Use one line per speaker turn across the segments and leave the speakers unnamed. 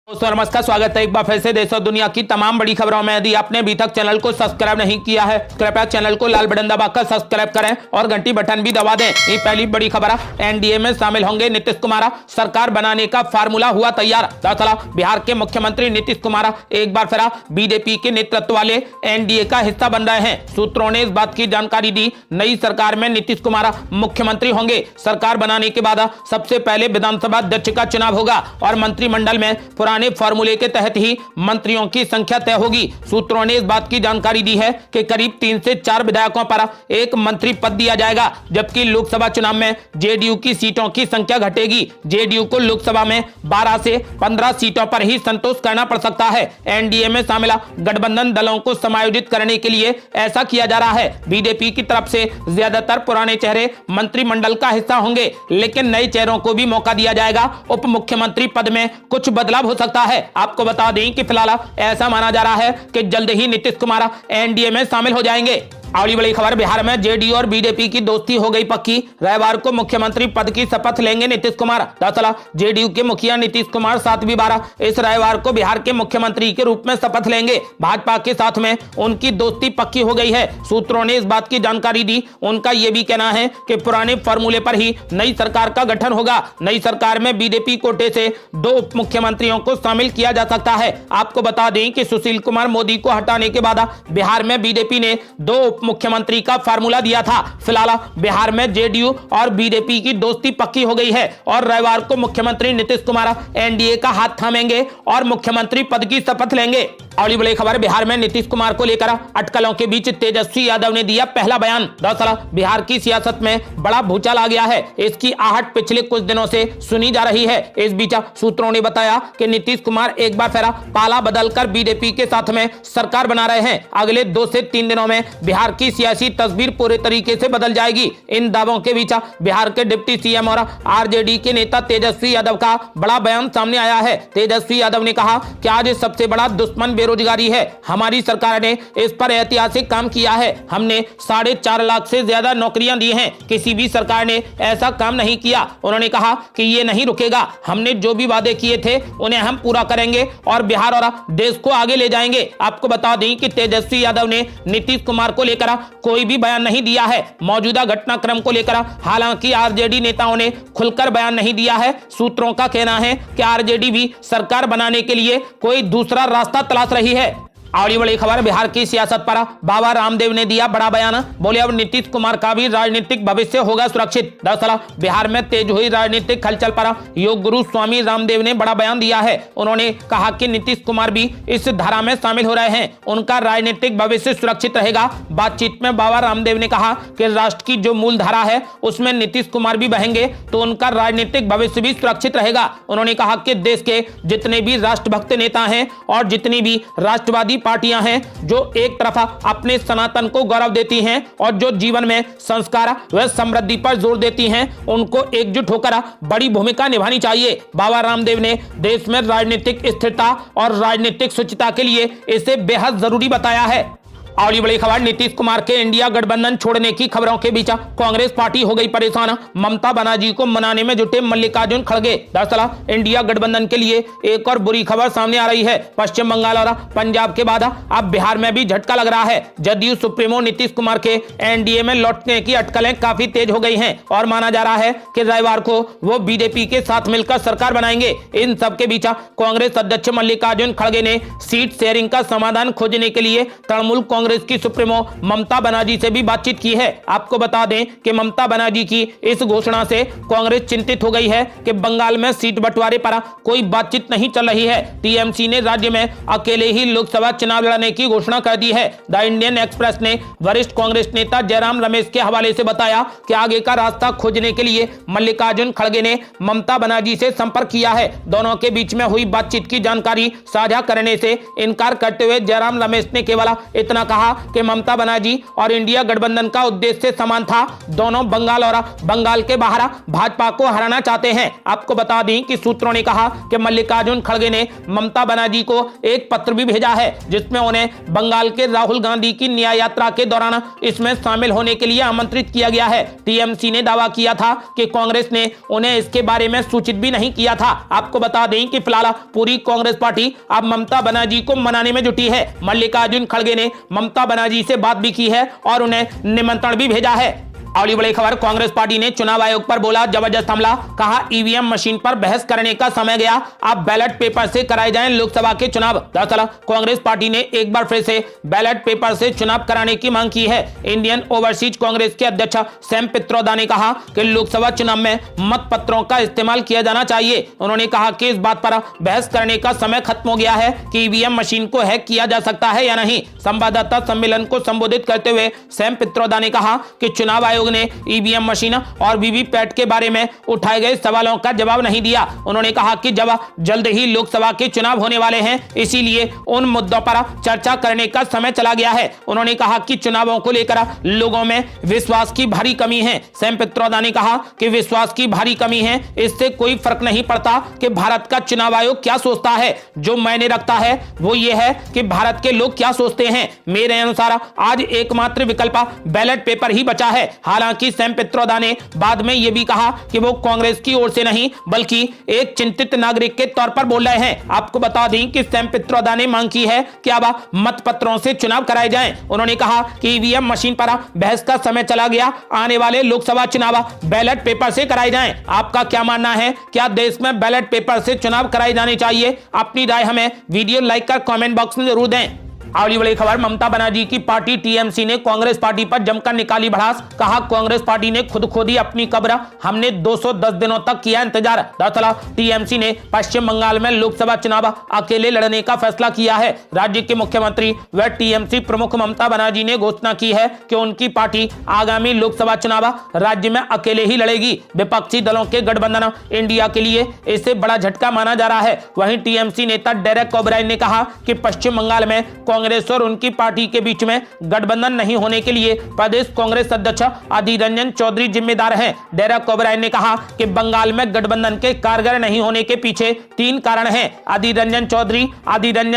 दोस्तों नमस्कार, स्वागत है एक बार फिर से देश और दुनिया की तमाम बड़ी खबरों में। यदि आपने अभी तक चैनल को सब्सक्राइब नहीं किया है, कृपया चैनल को लाल बटन दबाकर सब्सक्राइब करें और घंटी बटन भी दबा दें। ये पहली बड़ी खबर है, एनडीए में शामिल होंगे नीतीश कुमार, सरकार बनाने का फार्मूला हुआ तैयार। दरअसल बिहार के मुख्यमंत्री नीतीश कुमार एक बार फिर बीजेपी के नेतृत्व वाले एनडीए का हिस्सा बन रहे हैं। सूत्रों ने इस बात की जानकारी दी, नई सरकार में नीतीश कुमार मुख्यमंत्री होंगे। सरकार बनाने के बाद सबसे पहले विधानसभा अध्यक्ष का चुनाव होगा और मंत्रिमंडल में पुराने फार्मूले के तहत ही मंत्रियों की संख्या तय होगी। सूत्रों ने इस बात की जानकारी दी है कि करीब 3 से 4 विधायकों पर एक मंत्री पद दिया जाएगा, जबकि लोकसभा चुनाव में जेडीयू की सीटों की संख्या घटेगी। जेडीयू को लोकसभा में 12 से 15 सीटों पर ही संतोष करना पड़ सकता है। एनडीए में शामिल गठबंधन दलों को समायोजित करने के लिए ऐसा किया जा रहा है। बीजेपी की तरफ से ज्यादातर पुराने चेहरे मंत्रिमंडल का हिस्सा होंगे, लेकिन नए चेहरों को भी मौका दिया जाएगा। उप मुख्यमंत्री पद में कुछ बदलाव हो सकता है। आपको बता दें कि फिलहाल ऐसा माना जा रहा है कि जल्द ही नीतीश कुमार एनडीए में शामिल हो जाएंगे। अगली बड़ी खबर, बिहार में जेडीयू और बीजेपी की दोस्ती हो गई पक्की, रविवार को मुख्यमंत्री पद की शपथ लेंगे नीतीश कुमार। दरअसल जेडीयू के मुखिया नीतीश कुमार 7वीं बार इस रविवार को बिहार के मुख्यमंत्री के रूप में शपथ लेंगे। भाजपा के साथ में उनकी दोस्ती पक्की हो गई है। सूत्रों ने इस बात की जानकारी दी, उनका यह भी कहना है कि पुराने फॉर्मूले पर ही नई सरकार का गठन होगा। नई सरकार में बीजेपी कोटे से 2 उप मुख्यमंत्रियों को शामिल किया जा सकता है। आपको बता दें कि सुशील कुमार मोदी को हटाने के बाद बिहार में बीजेपी ने 2 मुख्यमंत्री का फार्मूला दिया था। फिलहाल बिहार में जेडीयू और बीजेपी की दोस्ती पक्की हो गई है और रविवार को मुख्यमंत्री नीतीश कुमार एनडीए का हाथ थामेंगे और मुख्यमंत्री पद की शपथ लेंगे। अगली बड़ी खबर, बिहार में नीतीश कुमार को लेकर अटकलों के बीच तेजस्वी यादव ने दिया पहला बयान। दरअसल बिहार की सियासत में बड़ा भूचाल आ गया है, इसकी आहट पिछले कुछ दिनों से सुनी जा रही है। इस बीच सूत्रों ने बताया कि नीतीश कुमार एक बार फिर पाला बदलकर बीजेपी के साथ में सरकार बना रहे हैं। अगले 2 से 3 दिनों में बिहार की सियासी तस्वीर पूरे तरीके से बदल जाएगी। इन दावों के बीच बिहार के डिप्टी सीएम और आरजेडी के नेता तेजस्वी यादव का बड़ा बयान सामने आया है। तेजस्वी यादव ने कहा कि आज सबसे बड़ा दुश्मन बेरोजगारी है। हमारी सरकार ने इस पर ऐतिहासिक काम किया है। हमने 4.5 लाख से ज्यादा नौकरियां दी हैं। किसी भी सरकार ने ऐसा काम नहीं किया। उन्होंने कहा कि ये नहीं रुकेगा। हमने जो भी वादे किए थे उन्हें हम पूरा करेंगे और बिहार और देश को आगे ले जाएंगे। आपको बता दें कि तेजस्वी यादव ने नीतीश कुमार को लेकर कोई भी बयान नहीं दिया है। मौजूदा घटनाक्रम को लेकर हालांकि आरजेडी नेताओं ने खुलकर बयान नहीं दिया है। सूत्रों का कहना है कि आरजेडी भी सरकार बनाने के लिए कोई दूसरा रास्ता तलाश रही है। अगली बड़ी खबर, बिहार की सियासत पर बाबा रामदेव ने दिया बड़ा बयान। बोले अब नीतीश कुमार का भी राजनीतिक भविष्य होगा सुरक्षित। दरअसल बिहार में तेज हुई राजनीतिक हलचल पर योग गुरु स्वामी रामदेव ने बड़ा बयान दिया है। उन्होंने कहा कि नीतीश कुमार भी इस धारा में शामिल हो रहे हैं, उनका राजनीतिक भविष्य सुरक्षित रहेगा। बातचीत में बाबा रामदेव ने कहा कि राष्ट्र की जो मूल धारा है उसमें नीतीश कुमार भी बहेंगे तो उनका राजनीतिक भविष्य भी सुरक्षित रहेगा। उन्होंने कहा कि देश के जितने भी राष्ट्रभक्त नेता हैं और जितनी भी राष्ट्रवादी पार्टियां हैं जो एक तरफा अपने सनातन को गौरव देती हैं और जो जीवन में संस्कार व समृद्धि पर जोर देती हैं, उनको एकजुट होकर बड़ी भूमिका निभानी चाहिए। बाबा रामदेव ने देश में राजनीतिक स्थिरता और राजनीतिक शुचिता के लिए इसे बेहद जरूरी बताया है। अगली बड़ी खबर, नीतीश कुमार के इंडिया गठबंधन छोड़ने की खबरों के बीच कांग्रेस पार्टी हो गई परेशान। ममता बनर्जी को मनाने में जुटे मल्लिकार्जुन खड़गे। दरअसल इंडिया गठबंधन के लिए एक और बुरी खबर सामने आ रही है। पश्चिम बंगाल और पंजाब के बाद अब बिहार में भी झटका लग रहा है। जदयू सुप्रीमो नीतीश कुमार के एनडीए में लौटने की अटकलें काफी तेज हो गई हैं और माना जा रहा है कि रविवार को वो बीजेपी के साथ मिलकर सरकार बनाएंगे। इन सबके बीच कांग्रेस अध्यक्ष मल्लिकार्जुन खड़गे ने सीट शेयरिंग का समाधान खोजने के लिए तृणमूल कांग्रेस की सुप्रीमो ममता बनर्जी से भी बातचीत की है। आपको बता दें कि ममता बनर्जी की इस घोषणा से कांग्रेस चिंतित हो गई है कि बंगाल में सीट बंटवारे पर कोई बातचीत नहीं चल रही है। टीएमसी ने राज्य में अकेले ही लोकसभा चुनाव लड़ने की घोषणा कर दी है। द इंडियन एक्सप्रेस ने वरिष्ठ कांग्रेस नेता जयराम रमेश के हवाले से बताया कि आगे का रास्ता खोजने के लिए मल्लिकार्जुन खड़गे ने ममता बनर्जी से संपर्क किया है। दोनों के बीच में हुई बातचीत की जानकारी साझा करने से इनकार करते हुए जयराम रमेश ने केवल इतना कहा कि ममता बनर्जी और इंडिया गठबंधन का उद्देश्य समान था, दोनों बंगाल और बंगाल के बाहर भाजपा को हराना चाहते हैं। आपको बता दें कि सूत्रों ने कहा कि मल्लिकार्जुन खड़गे ने ममता बनर्जी को एक पत्र भी भेजा है जिसमें उन्हें बंगाल के राहुल गांधी की न्याय यात्रा के दौरान इसमें शामिल होने के लिए आमंत्रित किया गया है। टीएमसी ने दावा किया था कि कांग्रेस ने उन्हें इसके बारे में सूचित भी नहीं किया था। आपको बता दें कि फिलहाल पूरी कांग्रेस पार्टी अब ममता बनर्जी को मनाने में जुटी है। मल्लिकार्जुन खड़गे ने ममता बनर्जी से बात भी की है और उन्हें निमंत्रण भी भेजा है। अगली बड़ी खबर, कांग्रेस पार्टी ने चुनाव आयोग पर बोला जबरदस्त हमला, कहा ईवीएम मशीन पर बहस करने का समय गया, अब बैलेट पेपर से कराए जाएं लोकसभा के चुनाव। दरअसल कांग्रेस पार्टी ने एक बार फिर से बैलेट पेपर से चुनाव कराने की मांग की है। इंडियन ओवरसीज कांग्रेस के अध्यक्ष सैम पित्रोदा ने कहा कि लोकसभा चुनाव में मत पत्रों का इस्तेमाल किया जाना चाहिए। उन्होंने कहा कि इस बात पर बहस करने का समय खत्म हो गया है कि ईवीएम मशीन को हैक किया जा सकता है या नहीं। संवाददाता सम्मेलन को संबोधित करते हुए सैम पित्रोदा ने कहा कि चुनाव आयोग ने ईवीएम मशीन और वीवीपैट के बारे में उठाए गए सवालों का जवाब नहीं दिया। उन्होंने कहा कि जब जल्द ही लोकसभा के चुनाव होने वाले हैं, इसीलिए उन मुद्दों पर चर्चा करने का समय चला गया है। उन्होंने कहा कि चुनावों को लेकर लोगों में विश्वास की भारी कमी है। सैम पित्रोदा ने कहा कि विश्वास की भारी कमी है, इससे कोई फर्क नहीं पड़ता कि भारत का चुनाव आयोग क्या सोचता है। जो मायने रखता है वो ये है कि भारत के लोग क्या सोचते हैं। मेरे अनुसार आज एकमात्र विकल्प बैलेट पेपर ही बचा है। हालांकि सैम पित्रोदा ने बाद में यह भी कहा कि वो कांग्रेस की ओर से नहीं बल्कि एक चिंतित नागरिक के तौर पर बोल रहे हैं। आपको बता दें कि सैम पित्रोदा ने मांग की है कि अब मतपत्रों से चुनाव कराए जाएं। उन्होंने कहा कि ईवीएम मशीन पर बहस का समय चला गया, आने वाले लोकसभा चुनाव बैलेट पेपर से कराए जाएं। आपका क्या मानना है, क्या देश में बैलेट पेपर से चुनाव कराए जाने चाहिए? अपनी राय हमें वीडियो लाइक कर कमेंट बॉक्स में जरूर दें। अगली बड़ी खबर, ममता बनर्जी की पार्टी टीएमसी ने कांग्रेस पार्टी पर जमकर निकाली भड़ास, कहा कांग्रेस पार्टी ने खुद खोदी अपनी कब्र, हमने 210 दिनों तक किया इंतजार। दरअसल टीएमसी ने पश्चिम बंगाल में लोकसभा चुनाव अकेले लड़ने का फैसला किया है। राज्य के मुख्यमंत्री व टीएमसी प्रमुख ममता बनर्जी ने घोषणा की है कि उनकी पार्टी आगामी लोकसभा चुनाव राज्य में अकेले ही लड़ेगी। विपक्षी दलों के गठबंधन इंडिया के लिए इससे बड़ा झटका माना जा रहा है। वहीं टीएमसी नेता डेरेक ओब्रायन ने कहा कि पश्चिम बंगाल में कांग्रेस और उनकी पार्टी के बीच में गठबंधन नहीं होने के लिए प्रदेश कांग्रेस अध्यक्ष अधीर रंजन चौधरी जिम्मेदार हैं। डेरेक ओब्रायन ने कहा कि बंगाल में गठबंधन के कारगर नहीं होने के पीछे 3 कारण हैं, अधीर रंजन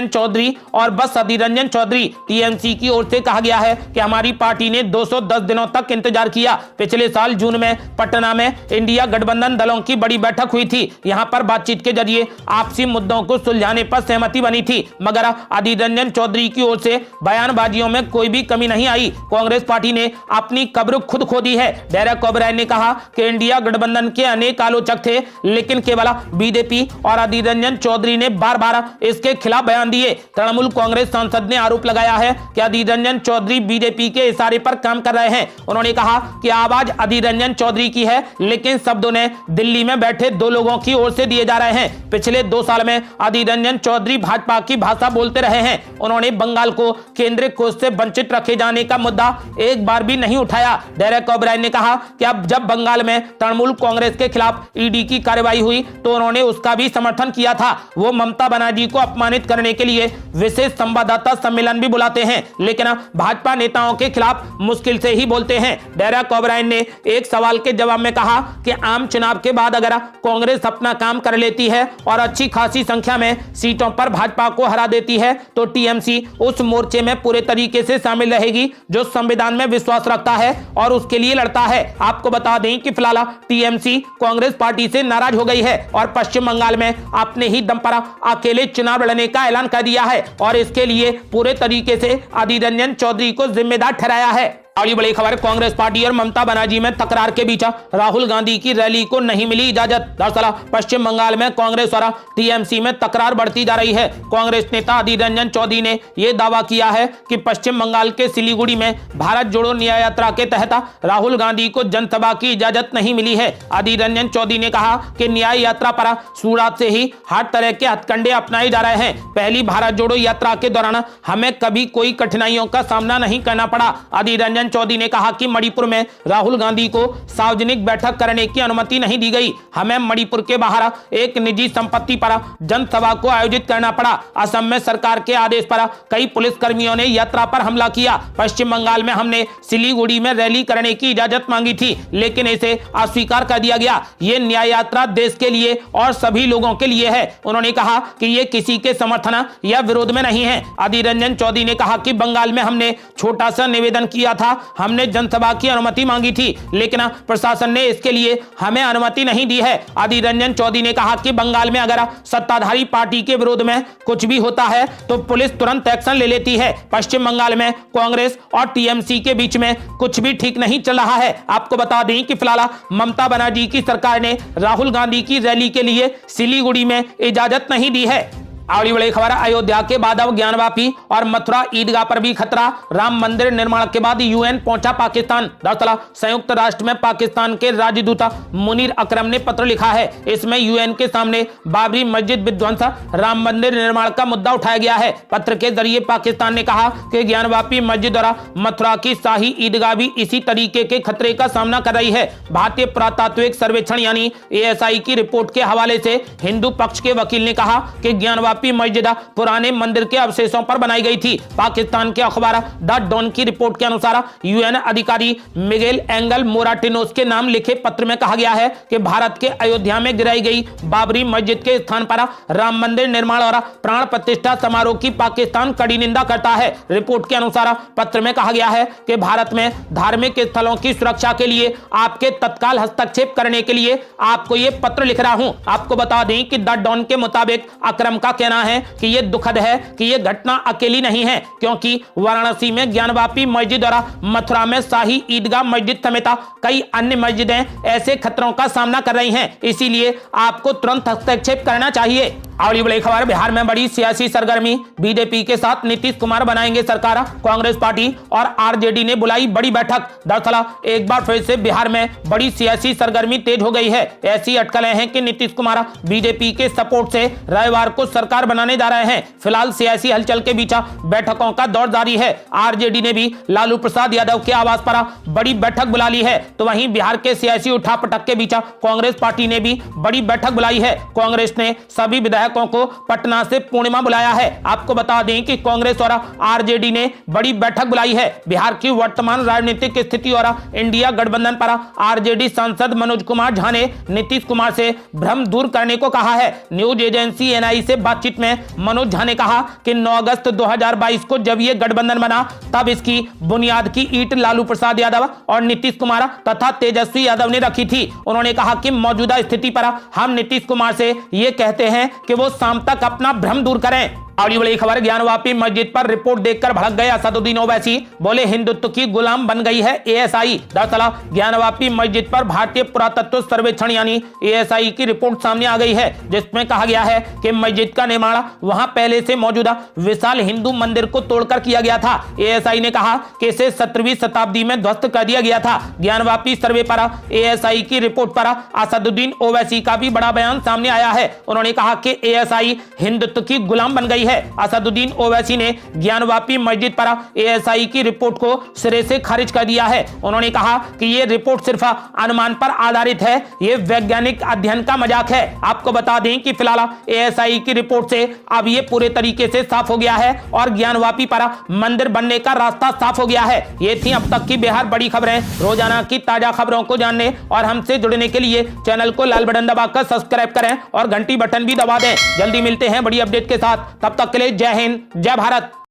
चौधरी और बस अधीर रंजन चौधरी। टीएमसी की ओर से कहा गया है कि हमारी पार्टी ने 210 दिनों तक इंतजार किया। पिछले साल जून में पटना में इंडिया गठबंधन दलों की बड़ी बैठक हुई थी। यहां पर बातचीत के जरिए आपसी मुद्दों को सुलझाने पर सहमति बनी थी, मगर अधीर रंजन चौधरी की ओर से बयानबाजियों में कोई भी कमी नहीं आई। कांग्रेस पार्टी ने अपनी कब्र खुद खोदी है। डेरेक ओब्रायन ने कहा कि इंडिया गठबंधन के अनेक आलोचक थे, लेकिन केवल बीजेपी और अधीर रंजन चौधरी ने बार बार इसके खिलाफ बयान दिए। तृणमूल कांग्रेस सांसद ने आरोप लगाया है कि अधीर रंजन चौधरी बीजेपी के इशारे पर काम कर रहे हैं। उन्होंने कहा कि आवाज अधीर रंजन चौधरी की है, लेकिन शब्दों ने दिल्ली में बैठे 2 लोगों की ओर से दिए जा रहे हैं। पिछले 2 साल में अधीर रंजन चौधरी भाजपा की भाषा बोलते रहे हैं। उन्होंने बंगाल को केंद्रीय कोष से वंचित रखे जाने का मुद्दा एक बार भी नहीं उठाया। डेरेक ओब्रायन ने कहा कि अब जब बंगाल में तृणमूल कांग्रेस के खिलाफ ईडी की कार्रवाई हुई तो उन्होंने उसका भी समर्थन किया था। वो ममता बनर्जी को अपमानित करने के लिए विशेष संवाददाता सम्मेलन भी बुलाते हैं, लेकिन भाजपा नेताओं के खिलाफ मुश्किल से ही बोलते हैं। डेरेक ओब्रायन ने एक सवाल के जवाब में कहा कि आम चुनाव के बाद अगर कांग्रेस अपना काम कर लेती है और अच्छी खासी संख्या में सीटों पर भाजपा को हरा देती है तो टीएमसी उस मोर्चे में पूरे तरीके से शामिल रहेगी जो संविधान में विश्वास रखता है और उसके लिए लड़ता है। आपको बता दें कि फिलहाल टीएमसी कांग्रेस पार्टी से नाराज हो गई है और पश्चिम बंगाल में अपने ही दम पर अकेले चुनाव लड़ने का ऐलान कर दिया है और इसके लिए पूरे तरीके से अधीर रंजन चौधरी को जिम्मेदार ठहराया है। अगली बड़ी खबर, कांग्रेस पार्टी और ममता बनर्जी में तकरार के बीच राहुल गांधी की रैली को नहीं मिली इजाजत। दरअसल पश्चिम बंगाल में कांग्रेस और टीएमसी में तकरार बढ़ती जा रही है। कांग्रेस नेता अधीर रंजन चौधरी ने यह दावा किया है कि पश्चिम बंगाल के सिलीगुड़ी में भारत जोड़ो न्याय यात्रा के तहत राहुल गांधी को जनसभा की इजाजत नहीं मिली है। अधीर रंजन चौधरी ने कहा कि न्याय यात्रा पर सूरत से ही हर तरह के हथकंडे अपनाए जा रहे हैं। पहली भारत जोड़ो यात्रा के दौरान हमें कभी कोई कठिनाइयों का सामना नहीं करना पड़ा। अधीर रंजन रंजन चौधरी ने कहा कि मणिपुर में राहुल गांधी को सार्वजनिक बैठक करने की अनुमति नहीं दी गई। हमें मणिपुर के बाहर एक निजी संपत्ति पर जनसभा को आयोजित करना पड़ा। असम में सरकार के आदेश पर कई पुलिसकर्मियों ने यात्रा पर हमला किया। पश्चिम बंगाल में हमने सिलीगुड़ी में रैली करने की इजाजत मांगी थी, लेकिन इसे अस्वीकार कर दिया गया। ये न्याय यात्रा देश के लिए और सभी लोगों के लिए है। उन्होंने कहा कि ये किसी के समर्थन या विरोध में नहीं है। अधीर रंजन चौधरी ने कहा कि बंगाल में हमने छोटा सा निवेदन किया था, हमने जनसभा की अनुमति मांगी थी, लेकिन प्रशासन ने इसके लिए हमें अनुमति नहीं दी है। अधीर रंजन चौधरी ने कहा कि बंगाल में अगर सत्ताधारी पार्टी के विरोध में कुछ भी होता है तो पुलिस तुरंत एक्शन ले लेती है। पश्चिम बंगाल में कांग्रेस और टीएमसी के बीच में कुछ भी ठीक नहीं चल रहा है। आपको बता दें कि फिलहाल ममता बनर्जी की सरकार ने राहुल गांधी की रैली के लिए सिलीगुड़ी में इजाजत नहीं दी है। अगली बड़ी खबर, अयोध्या के बाद अब ज्ञानवापी और मथुरा ईदगाह पर भी खतरा। राम मंदिर निर्माण के बाद यूएन पहुंचा पाकिस्तान। दरअसल संयुक्त राष्ट्र में पाकिस्तान के राजदूत मुनीर अकरम ने पत्र लिखा है। इसमें यूएन के सामने बाबरी मस्जिद विध्वंस, राम मंदिर निर्माण का मुद्दा उठाया गया है। पत्र के जरिए पाकिस्तान ने कहा कि ज्ञानवापी मस्जिद और मथुरा की शाही ईदगाह भी इसी तरीके के खतरे का सामना कर रही है। भारतीय पुरातात्विक सर्वेक्षण यानी ASI की रिपोर्ट के हवाले से हिंदू पक्ष के वकील ने कहा कि ज्ञानवापी मस्जिद पुराने मंदिर के अवशेषों पर बनाई गई थी। पाकिस्तान के अखबार द डॉन की रिपोर्ट के अनुसार यूएन अधिकारी मिगेल एंगल मोराटिनोस के नाम लिखे पत्र में कहा गया है कि भारत के अयोध्या में गिराई गई बाबरी मस्जिद के स्थान पर राम मंदिर निर्माण और प्राण प्रतिष्ठा समारोह की पाकिस्तान कड़ी निंदा करता है। रिपोर्ट के अनुसार पत्र में कहा गया है कि भारत में धार्मिक स्थलों की सुरक्षा के लिए आपके तत्काल हस्तक्षेप करने के लिए आपको यह पत्र लिख रहा हूं। आपको बता दें कि द डॉन के मुताबिक अकरम का कहना है कि यह दुखद है कि यह घटना अकेली नहीं है, क्योंकि वाराणसी में ज्ञानवापी मस्जिद और मथुरा में शाही ईदगाह मस्जिद समेत कई अन्य मस्जिदें ऐसे खतरों का सामना कर रही हैं। इसीलिए आपको तुरंत हस्तक्षेप करना चाहिए। अगली बड़ी खबर, बिहार में बड़ी सियासी सरगर्मी। बीजेपी के साथ नीतीश कुमार बनाएंगे सरकार। कांग्रेस पार्टी और आरजेडी ने बुलाई बड़ी बैठक। दरअसल एक बार फिर से बिहार में बड़ी सियासी सरगर्मी तेज हो गई है। ऐसी अटकलें हैं कि नीतीश कुमार बीजेपी के सपोर्ट से रविवार को सरकार बनाने जा रहे हैं। फिलहाल सियासी हलचल के बीच बैठकों का दौर जारी है। आरजेडी ने भी लालू प्रसाद यादव के आवास पर बड़ी बैठक बुला ली है, तो वहीं बिहार के सियासी उठापटक के बीच कांग्रेस पार्टी ने भी बड़ी बैठक बुलाई है। कांग्रेस ने सभी विधायकों को पटना से पूर्णिमा बुलाया है। आपको बता दें कि कांग्रेस और आरजेडी ने बड़ी बैठक बुलाई है। बिहार की वर्तमान राजनीतिक स्थिति और इंडिया गठबंधन पर आरजेडी सांसद मनोज कुमार झा ने नीतीश कुमार से भ्रम दूर करने को कहा है। न्यूज एजेंसी NI से बातचीत में मनोज झा ने कहा कि 9 अगस्त 2022 को जब यह गठबंधन बना तब इसकी बुनियाद की ईंट लालू प्रसाद यादव और नीतीश कुमार तथा तेजस्वी यादव ने रखी थी। उन्होंने कहा कि मौजूदा स्थिति पर हम नीतीश कुमार से यह कहते हैं कि वो शाम तक अपना भ्रम दूर करें। अगली बड़ी खबर, ज्ञानवापी मस्जिद पर रिपोर्ट देखकर भड़क गए असदुद्दीन ओवैसी। बोले हिंदुत्व की गुलाम बन गई है ASI। दरअसल ज्ञानवापी मस्जिद पर भारतीय पुरातत्व सर्वेक्षण यानी ASI की रिपोर्ट सामने आ गई है, जिसमें कहा गया है कि मस्जिद का निर्माण वहां पहले से मौजूदा विशाल हिंदू मंदिर को तोड़कर किया गया था। ASI ने कहा कि इसे 17वीं शताब्दी में ध्वस्त कर दिया गया था। ज्ञानवापी सर्वे पर ASI की रिपोर्ट पर असदुद्दीन ओवैसी का भी बड़ा बयान सामने आया है। उन्होंने कहा कि ASI हिंदुत्व की गुलाम बन गई है। असदुद्दीन ओवैसी ने ज्ञानवापी मस्जिद पर ASI की रिपोर्ट को सिरे से खारिज कर दिया है। उन्होंने कहा कि यह रिपोर्ट सिर्फ अनुमान पर आधारित है, यह वैज्ञानिक अध्ययन का मजाक है। आपको बता दें कि फिलहाल ASI की रिपोर्ट से अब यह पूरे तरीके से साफ हो गया है और ज्ञानवापी पर मंदिर बनने का रास्ता साफ हो गया है। ये थी अब तक की बिहार बड़ी खबरें। रोजाना की ताजा खबरों को जानने और हमसे जुड़ने के लिए चैनल को लाल बटन दबाकर सब्सक्राइब करें और घंटी बटन भी दबा दें। जल्दी मिलते हैं बड़ी अपडेट के साथ, तब तक के लिए जय हिंद, जय भारत।